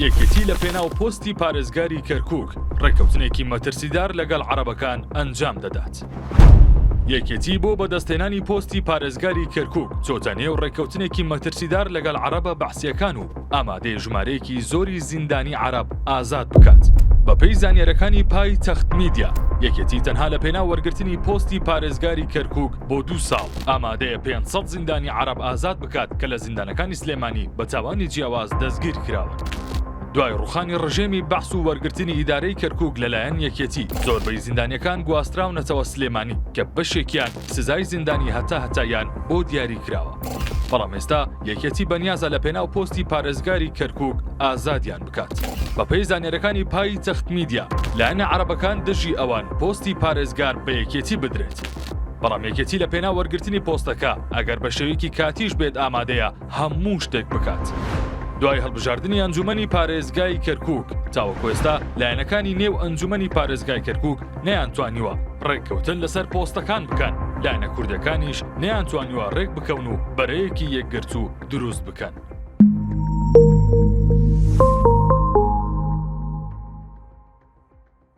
یەکێتی لە پێناو پۆستی پارێزگاری کەرکووک ڕێککەوتنێکی مەترسیدار لەگەڵ عەرەبەکان ئەنجام دەدات. یەکێتی بۆ بەدەستهێنانی پۆستی پارێزگاری کەرکووک چۆتە نێو ڕێککەوتنێکی مەترسیدار لەگەڵ عەرەبە بەحسیەکان و ئامادەیە ژمارەیەکی زۆری زیندانی عەرەب ئازاد بکات. بەپێی زانیاریەکانی پای تەخت میدیا، یەکێتی تەنها لە پێناو وەرگرتنی پۆستی پارێزگاری کەرکووک بۆ 2 ساڵ ئامادەیە 500 زیندانی عەرەب ئازاد بکات کە لە زیندانەکانی سلێمانی بە تاوانی جیاواز دەستگیر کراون. دوای ڕوخانی ڕژێمی بەحس و وەرگرتنی ئیدارەی کەرکووک لەلایەن یەکێتی، زۆربەی زیندانیەکان گواستراونەتەوە سلێمانی کە بەشێکیان سزای زیندانی هەتایان بۆ دیاری کراوە. بەڵام ئێستا یەکێتی بەنیازە لە پێناو پۆستی پارێزگاری کەرکووک ئازادیان بکات. بەپێی زانیاریەکانی پای تەخت میدیا، لایەنە عەرەبەکان دژی ئەوان پۆستی پارێزگار بە یەکێتی بدرێت. بەڵام یەکێتی لە پێناو وەرگرتنی پۆستەکە ئەگەر بە شێوەیەکی کاتیش بێت ئامادەیە هەموو شتێک بکات. دوای هەڵبژاردننی ئەنجومەنی پارێزگای کەرکووک، تاوەکو ئێستا لایەنەکانی نێو ئەنجومەنی پارێزگای کەرکووک نەیانتوانیوە ڕێککەوتن لەسەر پۆستەکان بکەن، لایەنە کوردەکانیش نەیانتوانیوە ڕێک بکەون و بەرەیەکی یەکگرت و دروست بکەن.